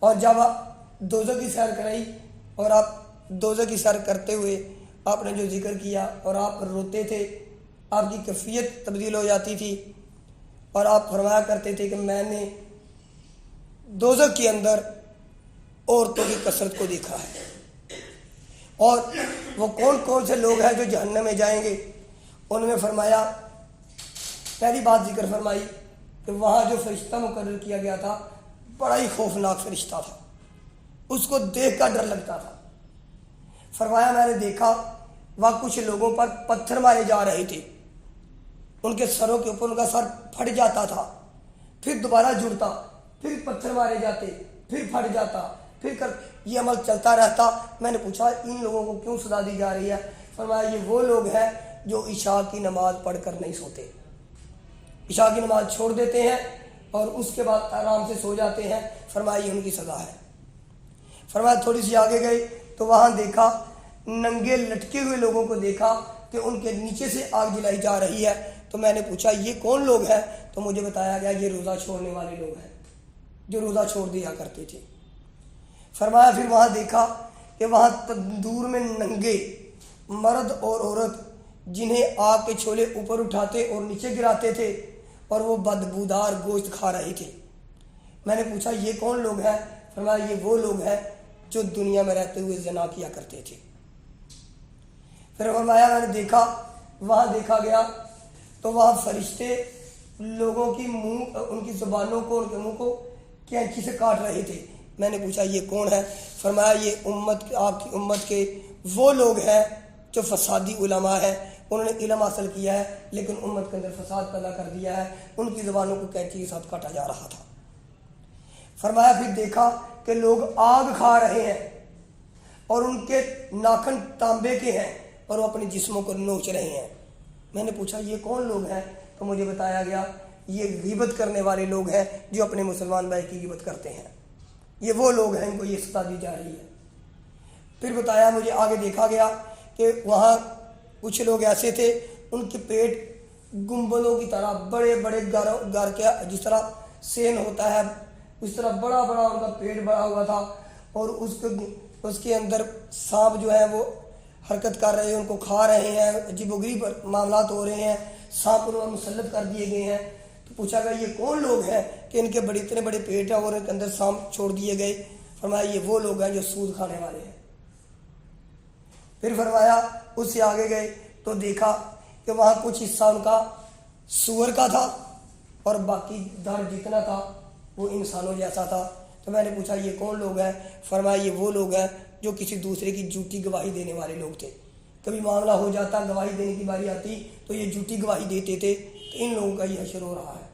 اور جب دوزخ کی سیر کرائی اور آپ دوزخ کی سیر کرتے ہوئے آپ نے جو ذکر کیا اور آپ روتے تھے، آپ کی کیفیت تبدیل ہو جاتی تھی اور آپ فرمایا کرتے تھے کہ میں نے دوزخ کے اندر عورتوں کی کثرت کو دیکھا ہے، اور وہ کون کون سے لوگ ہیں جو جہنم میں جائیں گے۔ ان میں فرمایا، پہلی بات ذکر فرمائی کہ وہاں جو فرشتہ مقرر کیا گیا تھا بڑا ہی خوفناک فرشتہ تھا، اس کو دیکھ کر ڈر لگتا تھا۔ فرمایا میں نے دیکھا وہاں کچھ لوگوں پر پتھر مارے جا رہے تھے، ان کے سروں کے اوپر ان کا سر پھٹ جاتا تھا، پھر دوبارہ جڑتا، پھر پتھر مارے جاتے، پھر پھٹ جاتا، پھر یہ عمل چلتا رہتا۔ میں نے پوچھا ان لوگوں کو کیوں سزا دی جا رہی ہے؟ فرمایا یہ وہ لوگ ہیں جو عشاء کی نماز پڑھ کر نہیں سوتے، عشاء کی نماز چھوڑ دیتے ہیں اور اس کے بعد آرام سے سو جاتے ہیں۔ فرمایا یہ ان کی سزا ہے۔ فرمایا تھوڑی سی آگے گئے تو وہاں دیکھا ننگے لٹکے ہوئے لوگوں کو دیکھا کہ ان کے نیچے سے آگ جلائی جا رہی ہے۔ تو میں نے پوچھا یہ کون لوگ ہیں؟ تو مجھے بتایا گیا یہ روزہ چھوڑنے والے لوگ ہیں جو روزہ چھوڑ دیا کرتے تھے۔ فرمایا پھر وہاں دیکھا کہ وہاں تندور میں ننگے مرد اور عورت جنہیں آگ کے چھولے اوپر اٹھاتے اور نیچے گراتے تھے اور وہ بدبودار گوشت کھا رہے تھے۔ میں نے پوچھا یہ کون لوگ ہیں؟ فرمایا یہ وہ لوگ ہیں جو دنیا میں رہتے ہوئے زنا کیا کرتے تھے۔ پھر فرمایا میں نے دیکھا وہاں دیکھا گیا تو وہاں فرشتے لوگوں کی منہ ان کی زبانوں کو ان کے منہ کو کینچی سے کاٹ رہے تھے۔ میں نے پوچھا یہ کون ہے؟ فرمایا یہ آپ کی امت کے وہ لوگ ہیں جو فسادی علماء ہیں، انہوں نے علم حاصل کیا ہے لیکن امت کے اندر فساد پیدا کر دیا ہے، ان کی زبانوں کو کینچی کے ساتھ کاٹا جا رہا تھا۔ فرمایا پھر دیکھا کہ لوگ آگ کھا رہے ہیں اور ان کے ناخن تانبے کے ہیں اور وہ اپنے جسموں کو نوچ رہے ہیں۔ میں نے پوچھا یہ کون لوگ ہیں؟ تو مجھے بتایا گیا یہ غیبت کرنے والے لوگ ہیں جو اپنے مسلمان بھائی کی غیبت کرتے ہیں، یہ وہ لوگ ہیں ان کو یہ سزا دی جا رہی ہے۔ پھر بتایا مجھے آگے دیکھا گیا کہ وہاں کچھ لوگ ایسے تھے ان کے پیٹ گنبدوں کی طرح بڑے بڑے گھر کے جس طرح سین ہوتا ہے اس طرح بڑا بڑا ان کا پیٹ بڑا ہوا تھا، اور اس کے اندر سانپ جو ہے وہ حرکت کر رہے ہیں، ان کو کھا رہے ہیں، عجیب و غریب معاملات ہو رہے ہیں، سانپ انہوں نے مسلط کر دیے گئے ہیں۔ تو پوچھا گیا یہ کون لوگ ہیں کہ ان کے اتنے بڑے پیٹ ہیں اور ان کے اندر سانپ چھوڑ دیے گئے؟ فرمایا یہ وہ لوگ ہیں جو سود کھانے والے ہیں۔ پھر فرمایا اس سے آگے گئے تو دیکھا کہ وہاں کچھ حصہ ان کا سور کا تھا اور باقی دھڑ جتنا تھا وہ انسانوں جیسا تھا۔ تو میں نے پوچھا یہ کون لوگ ہیں؟ فرمایا یہ وہ لوگ ہیں جو کسی دوسرے کی جھوٹی گواہی دینے والے لوگ تھے، کبھی معاملہ ہو جاتا گواہی دینے کی باری آتی تو یہ جھوٹی گواہی دیتے تھے، تو ان لوگوں کا یہ حشر ہو رہا ہے۔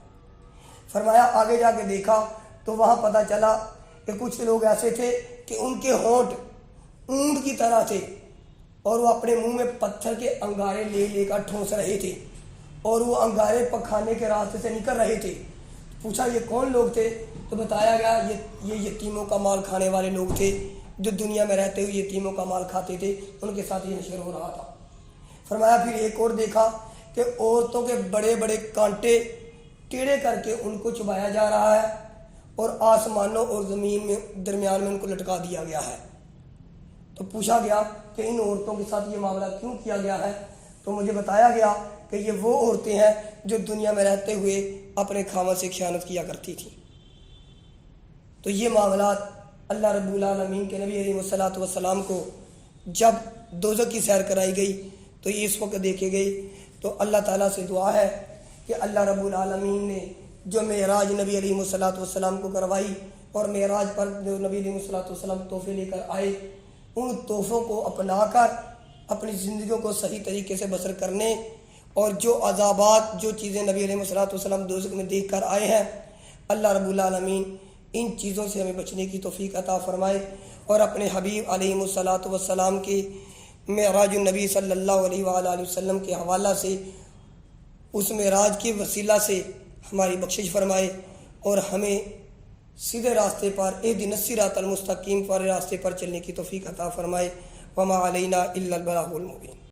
فرمایا آگے جا کے دیکھا تو وہاں پتہ چلا کہ کچھ لوگ ایسے تھے کہ ان کے ہونٹ اونٹ کی طرح تھے اور وہ اپنے منہ میں پتھر کے انگارے لے لے کر ٹھونس رہے تھے اور وہ انگارے پکھانے کے راستے سے نکل رہے تھے۔ پوچھا یہ کون لوگ تھے؟ تو بتایا گیا یہ یتیموں کا مال کھانے والے لوگ تھے جو دنیا میں رہتے ہوئے یتیموں کا مال کھاتے تھے، ان کے ساتھ یہ نشر ہو رہا تھا۔ فرمایا پھر ایک اور دیکھا کہ عورتوں کے بڑے بڑے کانٹے ٹیڑھے کر کے ان کو چبایا جا رہا ہے اور آسمانوں اور زمین میں درمیان میں ان کو لٹکا دیا گیا ہے۔ تو پوچھا گیا کہ ان عورتوں کے ساتھ یہ معاملہ کیوں کیا گیا ہے؟ تو مجھے بتایا گیا کہ یہ وہ عورتیں ہیں جو دنیا میں رہتے ہوئے اپنے خاوند سے خیانت کیا کرتی تھیں۔ تو یہ معاملات اللہ رب العالمین کے نبی علیہ الصلوۃ والسلام کو جب دوزخ کی سیر کرائی گئی تو یہ اس وقت دیکھے گئی۔ تو اللہ تعالیٰ سے دعا ہے کہ اللہ رب العالمین نے جو معراج نبی علیہ الصلوۃ والسلام کو کروائی اور معراج پر جو نبی علیہ الصلوۃ والسلام تحفے لے کر آئے، ان تحفوں کو اپنا کر اپنی زندگیوں کو صحیح طریقے سے بسر کرنے اور جو عذابات جو چیزیں نبی علیہ الصلوۃ والسلام دوزخ میں دیکھ کر آئے ہیں، اللہ رب العالمین ان چیزوں سے ہمیں بچنے کی توفیق عطا فرمائے اور اپنے حبیب علیہ الصلوۃ والسلام کے معراج النبی صلی اللہ علیہ وآلہ وسلم کے حوالہ سے اس معراج کے وسیلہ سے ہماری بخشش فرمائے اور ہمیں سیدھے راستے پر اہدنا الصراط المستقیم پر راستے پر چلنے کی توفیق عطا فرمائے۔ وما علینا الا البلاغ المبین۔